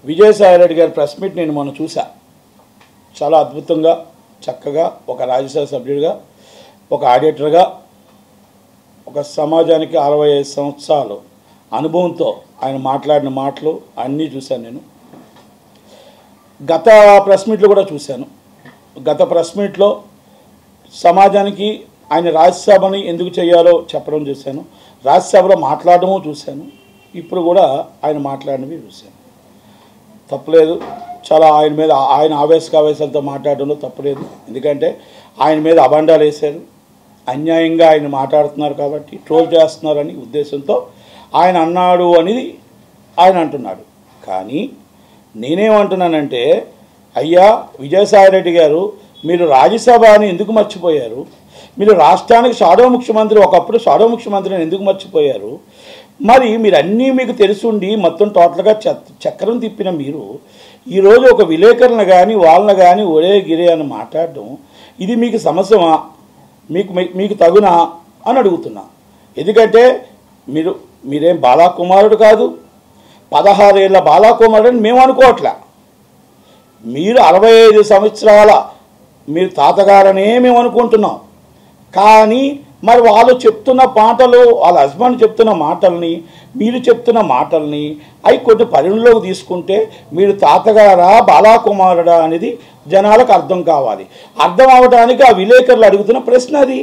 విజయసాయిరెడ్డి గారి press meet నేను మొన్న చూసా. చాలా అద్భుతంగా చక్కగా ఒక రాజ్యసభ సభ్యుడిగా, ఒక ఆడిటర్గా, ఒక సమాజానికి 65 సంవత్సరాలు అనుభవంతో ఆయన మాట్లాడిన మాటలు అన్నీ చూశాను. నేను గత ప్రెస్ మీట్లో కూడా చూశాను. గత ప్రెస్ మీట్లో సమాజానికి ఆయన రాజ్యసభని ఎందుకు చేయాలో చెప్పడం చూశాను, రాజ్యసభలో మాట్లాడడము చూశాను, ఇప్పుడు కూడా ఆయన మాట్లాడినవి చూశాను. తప్పలేదు. చాలా ఆయన మీద ఆయన ఆవేశాలతో మాట్లాడడంలో తప్పలేదు. ఎందుకంటే ఆయన మీద అబండాలు వేశారు, అన్యాయంగా ఆయన మాట్లాడుతున్నారు కాబట్టి ట్రోల్ చేస్తున్నారని ఉద్దేశంతో ఆయన అన్నాడు అనేది ఆయన అంటున్నాడు. కానీ నేనేమంటున్నానంటే, అయ్యా విజయసాయిరెడ్డి గారు, మీరు రాజ్యసభని ఎందుకు మర్చిపోయారు? మీరు రాష్ట్రానికి షాడో ముఖ్యమంత్రి, ఒకప్పుడు షాడో ముఖ్యమంత్రిని ఎందుకు మర్చిపోయారు? మరి మీరు అన్నీ మీకు తెలుసుండి మొత్తం టోటల్గా చక్రం తిప్పిన మీరు ఈరోజు ఒక విలేకరులను కానీ వాళ్ళని కానీ ఒరే గిరే అని మాట్లాడడం, ఇది మీకు సమస్యమా? మీకు తగునా అని అడుగుతున్నా. ఎందుకంటే మీరేం బాలాకుమారుడు కాదు, 16 ఏళ్ళ బాలాకుమారుడు అని మేము అనుకోవట్లే. మీరు 65 సంవత్సరాల మీరు తాతగారనే మేము అనుకుంటున్నాం. కానీ మరి వాళ్ళు చెప్తున్న మాటలు, వాళ్ళ హస్బెండ్ చెప్తున్న మాటల్ని, మీరు చెప్తున్న మాటల్ని అవి కొన్ని పరిగణలోకి తీసుకుంటే మీరు తాతగారా బాలాకుమారుడా అనేది జనాలకు అర్థం కావాలి. అర్థం అవడానికి ఆ విలేకరులు అడుగుతున్న ప్రశ్న అది.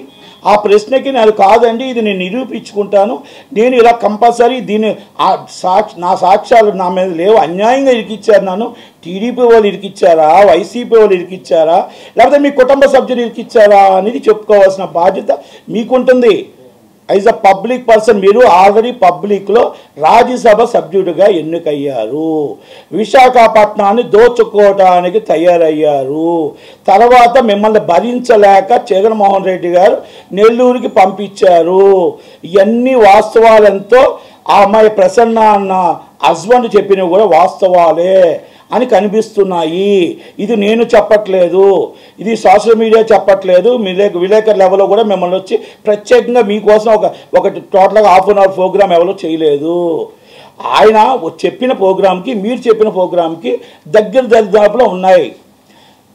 ఆ ప్రశ్నకి నేను కాదండి, ఇది నేను నిరూపించుకుంటాను, నేను ఇలా కంపల్సరీ దీన్ని నా సాక్ష్యాలు నా మీద లేవు, అన్యాయంగా ఇరికిచ్చారు, నన్ను టీడీపీ వాళ్ళు ఇరికిచ్చారా, వైసీపీ వాళ్ళు ఇరికిచ్చారా, లేకపోతే మీ కుటుంబ సభ్యులు ఇరికిచ్చారా అనేది చెప్పుకోవాల్సిన బాధ్యత మీకుంటుంది. యాజ్ అ పబ్లిక్ పర్సన్ మీరు ఆల్రెడీ పబ్లిక్లో రాజ్యసభ సభ్యుడిగా ఎన్నికయ్యారు, విశాఖపట్నాన్ని దోచుకోవడానికి తయారయ్యారు. తర్వాత మిమ్మల్ని భరించలేక జగన్మోహన్ రెడ్డి గారు నెల్లూరుకి పంపించారు. ఇవన్నీ వాస్తవాలెంతో ఆ అమ్మాయి ప్రసన్న అన్న హస్బెండ్ చెప్పినవి కూడా వాస్తవాలే అని కనిపిస్తున్నాయి. ఇది నేను చెప్పట్లేదు, ఇది సోషల్ మీడియా చెప్పట్లేదు. విలేకరు లెవెల్లో కూడా మిమ్మల్ని వచ్చి ప్రత్యేకంగా మీకోసం ఒక టోటల్గా ½ అన్ అవర్ ప్రోగ్రామ్ ఎవరో చేయలేదు. ఆయన చెప్పిన ప్రోగ్రామ్కి మీరు చెప్పిన ప్రోగ్రామ్కి దగ్గర దరిదాపులో ఉన్నాయి.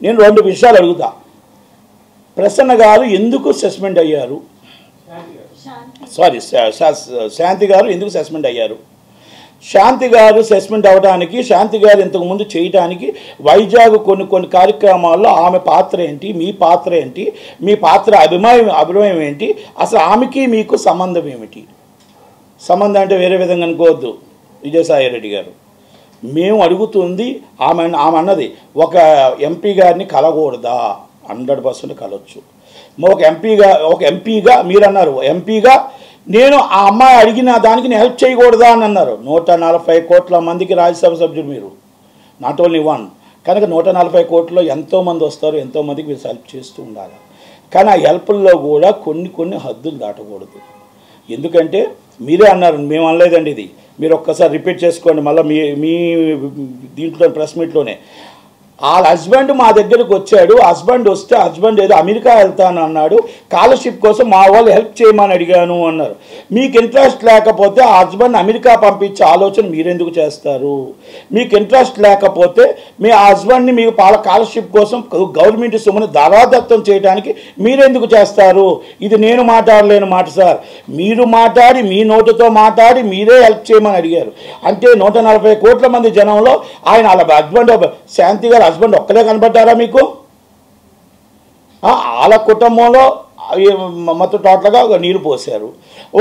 నేను 2 విషయాలు అడుగుతా. ప్రసన్న గారు ఎందుకు సస్పెండ్ అయ్యారు? శాంతి గారు ఎందుకు సస్పెండ్ అయ్యారు? శాంతి గారు సస్పెండ్ అవ్వడానికి, శాంతి గారు ఇంతకుముందు చేయడానికి వైజాగ్ కొన్ని కార్యక్రమాల్లో ఆమె పాత్ర ఏంటి, మీ పాత్ర ఏంటి, మీ పాత్ర అభినయం ఏంటి, అసలు ఆమెకి మీకు సంబంధం ఏమిటి? సంబంధం అంటే వేరే విధంగా అనుకోవద్దు విజయసాయిరెడ్డి గారు. మేము అడుగుతుంది ఆమె అన్నది ఒక ఎంపీ గారిని కలగకూడదా? 100% కలవచ్చు. ఒక ఎంపీగా మీరు అన్నారు, ఎంపీగా నేను ఆ అమ్మాయి అడిగిన దానికి నేను హెల్ప్ చేయకూడదా అని అన్నారు. 140 కోట్ల మందికి రాజ్యసభ సభ్యుడు మీరు, నాట్ ఓన్లీ వన్. కనుక 140 కోట్లలో ఎంతోమంది వస్తారు, ఎంతోమందికి మీరు హెల్ప్ చేస్తూ ఉండాలి. కానీ ఆ హెల్ప్ల్లో కూడా కొన్ని హద్దులు దాటకూడదు. ఎందుకంటే మీరే అన్నారు, మేము అనలేదండి ఇది, మీరు ఒక్కసారి రిపీట్ చేసుకోండి మళ్ళీ మీ దీంట్లో ప్రెస్ మీట్లోనే. వాళ్ళ హస్బెండ్ మా దగ్గరకు వచ్చాడు, హస్బెండ్ వస్తే హస్బెండ్ ఏదో అమెరికా వెళ్తాను అన్నాడు, స్కాలర్షిప్ కోసం మా వాళ్ళు హెల్ప్ చేయమని అడిగాను అన్నారు. మీకు ఇంట్రెస్ట్ లేకపోతే ఆ హస్బెండ్ అమెరికా పంపించే ఆలోచన మీరెందుకు చేస్తారు? మీకు ఇంట్రెస్ట్ లేకపోతే మీ హస్బెండ్ని మీకు స్కాలర్షిప్ కోసం గవర్నమెంట్ సొమ్ముని ధారాదత్తం చేయడానికి మీరెందుకు చేస్తారు? ఇది నేను మాట్లాడలేని మాట సార్. మీరు మాట్లాడి మీ నోటుతో మాట్లాడి మీరే హెల్ప్ చేయమని అడిగారు. అంటే 140 కోట్ల మంది జనంలో ఆయన వాళ్ళ హస్బెండ్ శాంతి గారు హస్బెండ్ ఒక్కలే కనబడ్డారా మీకు? వాళ్ళ కుటుంబంలో మొత్తం టోటల్గా నీరు పోసారు.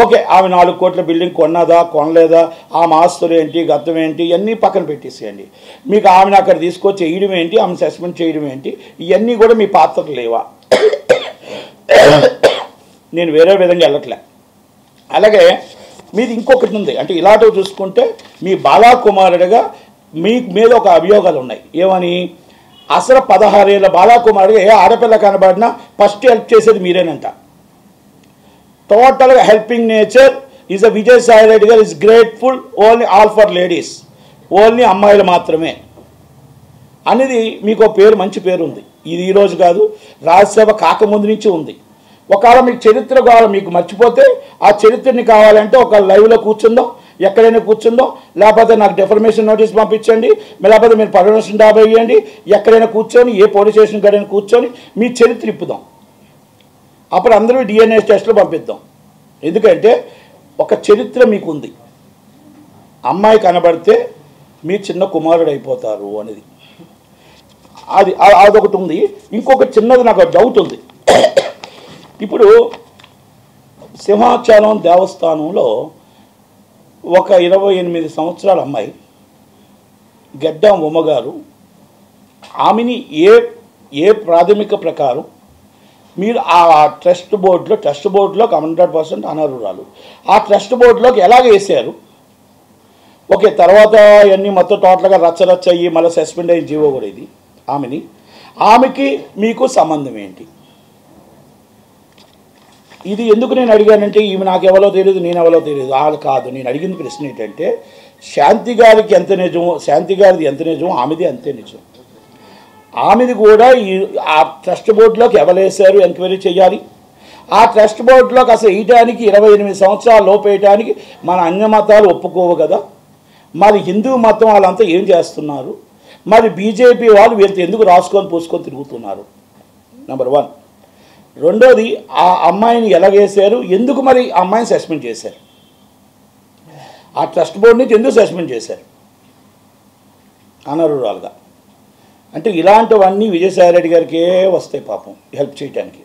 ఓకే, ఆమె 4 కోట్ల బిల్డింగ్ కొన్నదా కొనలేదా, ఆమె ఆస్తులు ఏంటి, గతం ఏంటి, ఇవన్నీ పక్కన పెట్టేసేయండి. మీకు ఆమెను అక్కడ తీసుకొచ్చి వేయడం ఏంటి, ఆమెను సస్పెండ్ చేయడం ఏంటి, ఇవన్నీ కూడా మీ పాత్రలు లేవా? నేను వేరే విధంగా వెళ్ళట్లే. అలాగే మీది ఇంకొకటి ఉంది, అంటే ఇలాంటివి చూసుకుంటే మీ బాలాకుమారుడిగా మీ మీద ఒక అభియోగాలు ఉన్నాయి. ఏమని? అసలు 16 ఏళ్ళ బాలాకుమారుడిగా ఏ ఆడపిల్ల కనబడినా ఫస్ట్ హెల్ప్ చేసేది మీరేనంట. టోటల్గా helping nature is a Vijayasai Reddy గారు is grateful only all for ladies, only అమ్మాయిలు మాత్రమే అనేది మీకు పేరు, మంచి పేరు ఉంది. ఇది ఈరోజు కాదు, రాజ్యసభ కాకముందు నుంచి ఉంది. ఒకవేళ మీకు చరిత్ర కావాలి, మీకు మర్చిపోతే ఆ చరిత్రని కావాలంటే ఒక లైవ్లో కూర్చుందాం, ఎక్కడైనా కూర్చుందాం, లేకపోతే నాకు డెఫర్మేషన్ నోటీస్ పంపించండి, లేకపోతే మీరు పర్మిషన్ డాబా ఇవ్వండి, ఎక్కడైనా కూర్చొని ఏ పోలీస్ స్టేషన్ కాడైనా కూర్చొని మీ చరిత్ర ఇప్పుదాం. అప్పుడు అందరూ DNA టెస్టులు పంపిద్దాం. ఎందుకంటే ఒక చరిత్ర మీకుంది. అమ్మాయి కనబడితే మీ చిన్న కుమారుడు అయిపోతారు అనేది అదొకటి ఉంది. ఇంకొక చిన్నది నాకు డౌట్ ఉంది. ఇప్పుడు సింహాచలం దేవస్థానంలో ఒక 28 సంవత్సరాల అమ్మాయి గడ్డం ఉమ్మగారు, ఆమెని ఏ ప్రాథమిక ప్రకారం మీరు ఆ ట్రస్ట్ బోర్డులో 100% అనర్హురాలు. ఆ ట్రస్ట్ బోర్డులోకి ఎలాగ వేసారు? ఓకే, తర్వాత ఇవన్నీ మొత్తం టోటల్గా రచ్చరచ్చ అయ్యి మళ్ళీ సస్పెండ్ అయ్యి జీవో కూడా ఇది. ఆమెకి మీకు సంబంధం ఏంటి? ఇది ఎందుకు నేను అడిగానంటే ఈమె నాకు ఎవరో తెలియదు, నేను ఎవరో తెలియదు అది కాదు. నేను అడిగిన ప్రశ్న ఏంటంటే శాంతి గారికి ఎంత నిజమో, శాంతి గారిది ఎంత నిజమో ఆమెది అంతే నిజం. ఆమెది కూడా ఆ ట్రస్ట్ బోర్డులోకి ఎవరేసారు ఎంక్వైరీ చేయాలి. ఆ ట్రస్ట్ బోర్డులోకి అసలు వేయటానికి 28 సంవత్సరాల లోపు వేయటానికి మన అన్య మతాలు ఒప్పుకోవు కదా. మరి హిందూ మతం వాళ్ళంతా ఏం చేస్తున్నారు? మరి బీజేపీ వాళ్ళు వీళ్ళతో ఎందుకు రాసుకొని పూసుకొని తిరుగుతున్నారు? నెంబర్ 1. రెండోది, ఆ అమ్మాయిని ఎలాగేశారు, ఎందుకు మరి ఆ అమ్మాయిని సస్పెండ్ చేశారు? ఆ ట్రస్ట్ బోర్డు నుంచి ఎందుకు సస్పెండ్ చేశారు అనర్హురాలుగా? అంటే ఇలాంటివన్నీ విజయసాయిరెడ్డి గారికే వస్తాయి పాపం హెల్ప్ చేయడానికి.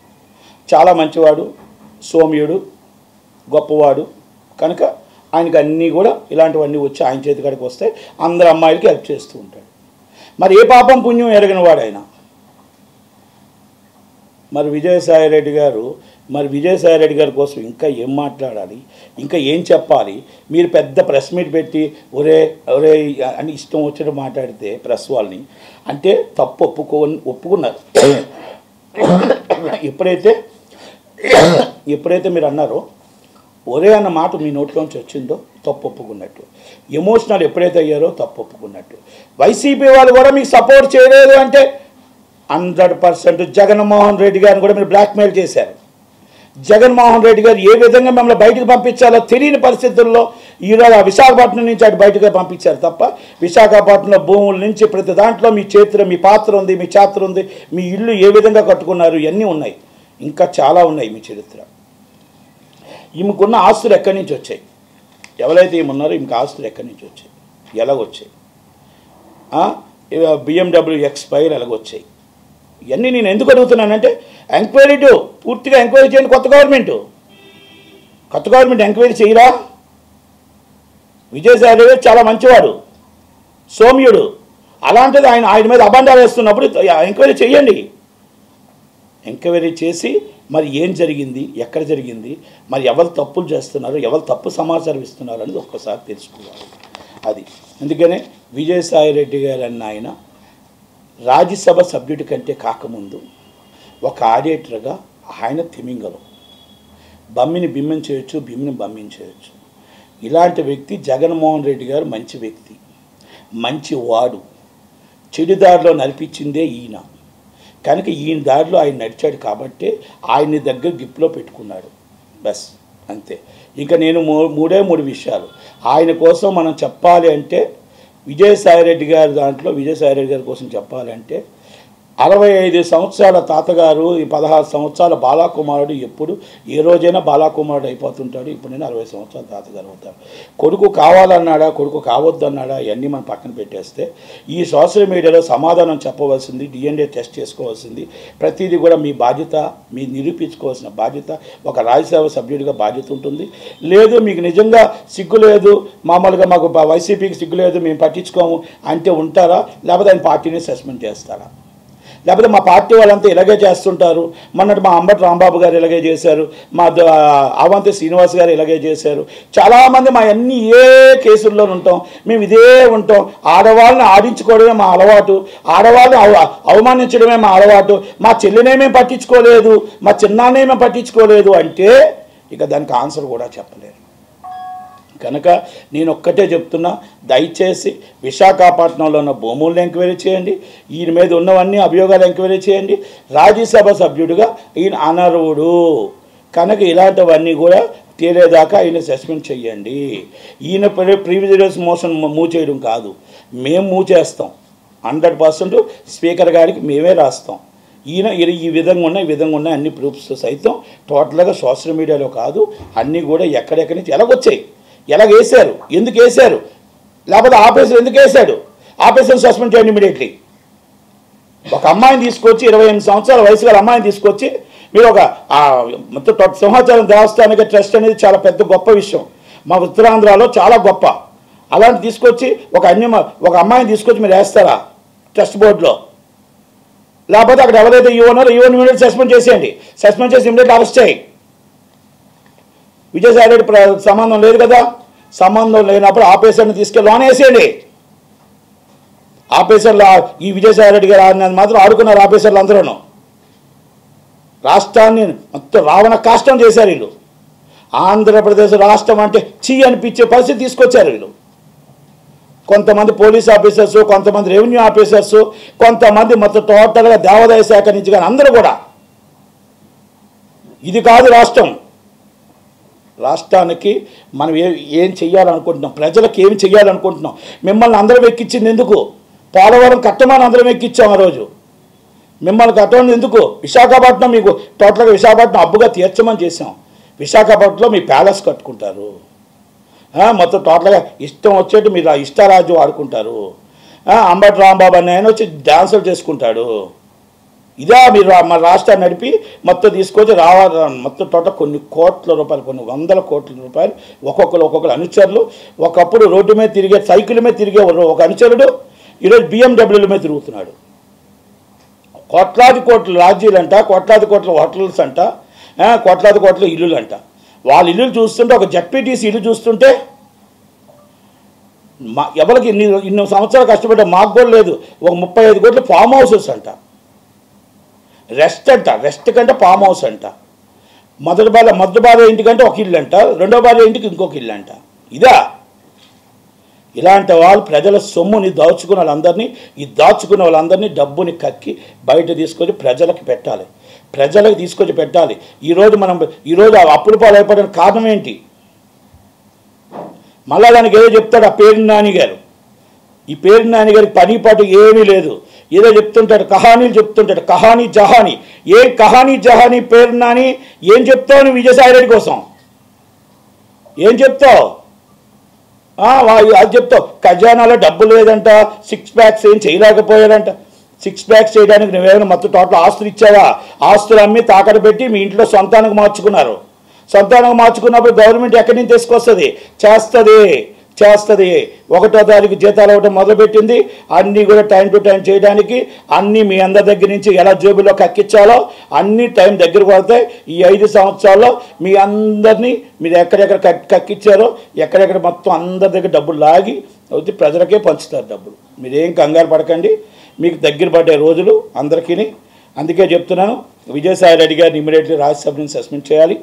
చాలా మంచివాడు, సౌమ్యుడు, గొప్పవాడు కనుక ఆయనకి అన్నీ కూడా ఇలాంటివన్నీ వచ్చి ఆయన చేతి కాడికి వస్తాయి. అందరు అమ్మాయిలకి హెల్ప్ చేస్తూ ఉంటాడు. మరి ఏ పాపం పుణ్యం ఎరగిన వాడు ఆయన? మరి విజయసాయిరెడ్డి గారి కోసం ఇంకా ఏం మాట్లాడాలి, ఇంకా ఏం చెప్పాలి? మీరు పెద్ద ప్రెస్ మీట్ పెట్టి ఒరే అని ఇష్టం వచ్చినట్టు మాట్లాడితే ప్రెస్ వాళ్ళని అంటే తప్పు ఒప్పుకున్నారు. ఎప్పుడైతే మీరు అన్నారో ఒరే అన్న మాట మీ నోట్లోంచి వచ్చిందో తప్పు ఒప్పుకున్నట్టు, ఎమోషనల్ ఎప్పుడైతే అయ్యారో తప్పు ఒప్పుకున్నట్టు. వైసీపీ వాళ్ళు కూడా మీకు సపోర్ట్ చేయలేదు అంటే 100% జగన్మోహన్ రెడ్డి గారిని కూడా మీరు బ్లాక్మెయిల్ చేశారు. జగన్మోహన్ రెడ్డి గారు ఏ విధంగా మిమ్మల్ని బయటకు పంపించాలో తెలియని పరిస్థితుల్లో ఈరోజు ఆ విశాఖపట్నం నుంచి అటు బయటకు పంపించారు తప్ప విశాఖపట్నంలో భూముల నుంచి ప్రతి దాంట్లో మీ చేతిలో మీ పాత్ర ఉంది, మీ చాత్ర ఉంది, మీ ఇల్లు ఏ విధంగా కట్టుకున్నారు ఇవన్నీ ఉన్నాయి. ఇంకా చాలా ఉన్నాయి మీ చరిత్ర. ఈమెకున్న ఆస్తులు ఎక్కడి నుంచి వచ్చాయి? ఎవరైతే ఏమన్నారో ఈమెకు ఆస్తులు ఎక్కడి నుంచి వచ్చాయి, ఎలాగొచ్చాయి? BMW X5 ఎలాగొచ్చాయి? ఇవన్నీ నేను ఎందుకు అడుగుతున్నానంటే పూర్తిగా ఎంక్వైరీ చేయండి. కొత్త గవర్నమెంట్ ఎంక్వైరీ చేయరా? విజయసాయి రెడ్డి చాలా మంచివాడు, సౌమ్యుడు. అలాంటిది ఆయన మీద అబండాలు వేస్తున్నప్పుడు ఎంక్వైరీ చేయండి. ఎంక్వైరీ చేసి మరి ఏం జరిగింది, ఎక్కడ జరిగింది, మరి ఎవరు తప్పులు చేస్తున్నారు, ఎవరు తప్పు సమాచారం ఇస్తున్నారు అనేది ఒక్కసారి తెలుసుకోవాలి. అది అందుకనే విజయసాయి రెడ్డి గారు అన్న ఆయన రాజ్యసభ సభ్యుడి కంటే కాకముందు ఒక ఆడిటర్గా ఆయన తిమింగలం, బమ్మిని బిమ్మం చేయొచ్చు, బిమ్మిని బమ్మించేయచ్చు. ఇలాంటి వ్యక్తి జగన్మోహన్ రెడ్డి గారు మంచి వ్యక్తి, మంచి వాడు. చెడు దారిలో నడిపించిందే ఈయన కనుక ఈయన దారిలో ఆయన నడిచాడు కాబట్టి ఆయన్ని దగ్గర గిఫ్ట్లో పెట్టుకున్నాడు. బస్ అంతే. ఇంకా నేను మూడు విషయాలు ఆయన కోసం మనం చెప్పాలి అంటే విజయసాయిరెడ్డి గారి కోసం చెప్పాలంటే 65 సంవత్సరాల తాతగారు, ఈ 16 సంవత్సరాల బాలాకుమారుడు ఎప్పుడు ఏ రోజైనా బాలాకుమారుడు అయిపోతుంటాడు. ఇప్పుడు నేను 60 సంవత్సరాల తాతగారు అవుతాను. కొడుకు కావాలన్నాడా, కొడుకు కావద్దన్నాడా, ఇవన్నీ మనం పక్కన పెట్టేస్తే ఈ సోషల్ మీడియాలో సమాధానం చెప్పవలసింది, DNA టెస్ట్ చేసుకోవాల్సింది, ప్రతిదీ కూడా మీ బాధ్యత, మీ నిరూపించుకోవాల్సిన బాధ్యత ఒక రాజ్యసభ సభ్యుడిగా బాధ్యత ఉంటుంది. లేదు మీకు నిజంగా సిగ్గు లేదు, మామూలుగా మాకు వైసీపీకి సిగ్గు లేదు, మేము పట్టించుకోము అంటే ఉంటారా? లేకపోతే ఆయన పార్టీని సస్పెండ్ చేస్తారా? లేకపోతే మా పార్టీ వాళ్ళంతా ఇలాగే చేస్తుంటారు, మొన్నటి మా అంబటి రాంబాబు గారు ఇలాగే చేశారు, మా అవంతి శ్రీనివాస్ గారు ఇలాగే చేశారు, చాలామంది మా అన్ని ఏ కేసుల్లో ఉంటాం, మేము ఇదే ఉంటాం. ఆడవాళ్ళని ఆడించుకోవడమే మా అలవాటు, ఆడవాళ్ళని అవమానించడమే మా అలవాటు, మా చెల్లినే మేము పట్టించుకోలేదు, మా చిన్నాన్నే మేము పట్టించుకోలేదు అంటే ఇక దానికి ఆన్సర్ కూడా చెప్పలేరు. కనుక నేను ఒక్కటే చెప్తున్నా, దయచేసి విశాఖపట్నంలో ఉన్న భూములను ఎంక్వైరీ చేయండి, ఈయన మీద ఉన్నవన్నీ అభియోగాలు ఎంక్వైరీ చేయండి. రాజ్యసభ సభ్యుడిగా ఈయన అనర్హుడు కనుక ఇలాంటివన్నీ కూడా తేలేదాకా ఆయన సస్పెండ్ చేయండి. ఈయన ప్రివిలేజ్ మోషన్ మూవ్ చేయడం కాదు, మేము మూవ్ చేస్తాం. 100% స్పీకర్ గారికి మేమే రాస్తాం. ఈయన ఈ విధంగా ఉన్నాయి అన్ని ప్రూఫ్స్ సైతం టోటల్గా సోషల్ మీడియాలో కాదు, అన్నీ కూడా ఎక్కడెక్కడి నుంచి ఎలాగొచ్చాయి, ఎలాగేశారు, ఎందుకు వేశారు, లేకపోతే ఆపరేషన్ ఎందుకు వేశాడు, ఆపరేషన్ సస్పెండ్ చేయండి ఇమీడియట్లీ. ఒక అమ్మాయిని తీసుకొచ్చి 28 సంవత్సరాల వయసు గల అమ్మాయిని తీసుకొచ్చి మీరు ఒక మొత్తం సింహాచలం దేవస్థానిక ట్రస్ట్ అనేది చాలా పెద్ద గొప్ప విషయం, మా ఉత్తరాంధ్రలో చాలా గొప్ప. అలాంటి తీసుకొచ్చి ఒక అమ్మాయిని తీసుకొచ్చి మీరు వేస్తారా ట్రస్ట్ బోర్డులో? లేకపోతే అక్కడ ఎవరైతే ఈవోనో ఇమీడియట్ సస్పెండ్ చేసేయండి, సస్పెండ్ చేసి ఇమీడియట్ అరెస్ట్ చేయి. విజయసాయి రెడ్డి సంబంధం లేదు కదా, సంబంధం లేనప్పుడు ఆపరేషన్ తీసుకెళ్ళి లోన్ వేసేయండి. ఆపరేషన్లు ఈ విజయసాయి రెడ్డి గారు ఆడినది మాత్రం ఆడుకున్నారు. ఆపరేషన్లు అందరూ రాష్ట్రాన్ని మొత్తం రావణ కాష్టం చేశారు వీళ్ళు. ఆంధ్రప్రదేశ్ రాష్ట్రం అంటే చీ అనిపించే పరిస్థితి తీసుకొచ్చారు వీళ్ళు. కొంతమంది పోలీస్ ఆఫీసర్స్, కొంతమంది రెవెన్యూ ఆఫీసర్స్, కొంతమంది మొత్తం టోటల్గా దేవాదాయ శాఖ నుంచి కానీ అందరూ కూడా ఇది కాదు రాష్ట్రం. రాష్ట్రానికి మనం ఏం చెయ్యాలనుకుంటున్నాం, ప్రజలకు ఏం చెయ్యాలనుకుంటున్నాం. మిమ్మల్ని అందరం ఎక్కించింది ఎందుకు? పోలవరం కట్టమని అందరం ఎక్కించాం ఆ రోజు. మిమ్మల్ని కట్టమని ఎందుకు? విశాఖపట్నం మీకు టోటల్గా విశాఖపట్నం అబ్బుగా తీర్చమని చేసాం. విశాఖపట్నంలో మీ ప్యాలెస్ కట్టుకుంటారు, మొత్తం టోటల్గా ఇష్టం వచ్చేట్టు మీరు ఇష్టారాజ్యం ఆడుకుంటారు. అంబటి రాంబాబు అని ఆయన వచ్చి డాన్సులు చేసుకుంటాడు. ఇదే మీరు మన రాష్ట్రాన్ని నడిపి మొత్తం తీసుకొచ్చి మొత్తం టోటల్ కొన్ని కోట్ల రూపాయలు, కొన్ని వందల కోట్ల రూపాయలు ఒక్కొక్కరు అనుచరులు. ఒకప్పుడు రోడ్డు మీద తిరిగే సైకిల్ మీద తిరిగే ఒక అనుచరుడు ఈరోజు BMW మీద తిరుగుతున్నాడు. కోట్లాది కోట్ల లాడ్జీలంట, కోట్లాది కోట్ల హోటల్స్ అంట, కోట్లాది కోట్ల ఇల్లులు అంట. వాళ్ళ ఇల్లు చూస్తుంటే, ఒక జెడ్పీటీసీ ఇల్లు చూస్తుంటే ఎవరికి ఇన్ని సంవత్సరాలు కష్టపడ్డా మాకు కూడా లేదు. ఒక 35 కోట్ల ఫామ్ హౌసెస్ అంట, రెస్ట్ కంటే ఫామ్ హౌస్ అంట. మొదటి భార్య ఇంటికంటే ఒక ఇల్లు అంట, రెండో భార్య ఇంటికి ఇంకొక ఇల్లు అంట. ఇదా? ఇలాంటి వాళ్ళు ప్రజల సొమ్ముని దాచుకున్న వాళ్ళందరినీ, ఈ దాచుకున్న వాళ్ళందరినీ డబ్బుని కక్కి బయట తీసుకొచ్చి ప్రజలకు పెట్టాలి, ప్రజలకు తీసుకొచ్చి పెట్టాలి. ఈరోజు అప్పుల పాలైపోవడానికి కారణం ఏంటి? మళ్ళా దానికి ఏదో చెప్తాడు ఆ పేరు నాని గారు. ఈ పేరు నాని గారికి పని పాటు ఏమీ లేదు, ఏదో చెప్తుంటాడు, కహానీలు చెప్తుంటాడు. కహానీ జహానీ, ఏ కహానీ జహానీ పేరు నాని ఏం చెప్తావు నువ్వు విజయసాయి రెడ్డి కోసం? ఏం చెప్తావు? అది చెప్తావు ఖజానాలో డబ్బు లేదంట, 6 ప్యాక్స్ ఏం చేయలేకపోయారంట. 6 ప్యాక్స్ చేయడానికి నువ్వేమైనా మొత్తం టోటల్ ఆస్తులు ఇచ్చావా? ఆస్తులు అమ్మి తాకట్టు పెట్టి మీ ఇంట్లో సొంతానికి మార్చుకున్నారు. సొంతానికి మార్చుకున్నప్పుడు గవర్నమెంట్ ఎక్కడి నుంచి తీసుకొస్తుంది? చేస్తుంది. 1వ తారీఖు జీతాలు ఇవ్వడం మొదలుపెట్టింది. అన్నీ కూడా టైం టు టైం చేయడానికి, అన్నీ మీ అందరి దగ్గర నుంచి ఎలా జేబులో కక్కించాలో అన్నీ టైం దగ్గర పడతాయి. ఈ 5 సంవత్సరాల్లో మీ అందరినీ మీరు ఎక్కడెక్కడ కక్కించారో ఎక్కడెక్కడ మొత్తం అందరి దగ్గర డబ్బులు లాగి అవుతే ప్రజలకే పంచుతారు డబ్బులు. మీరేం కంగారు పడకండి, మీకు దగ్గర పడ్డే రోజులు అందరికీ. అందుకే చెప్తున్నాను, విజయసాయి రెడ్డి గారిని ఇమీడియట్లీ రాజ్యసభ నుంచి సస్పెండ్ చేయాలి.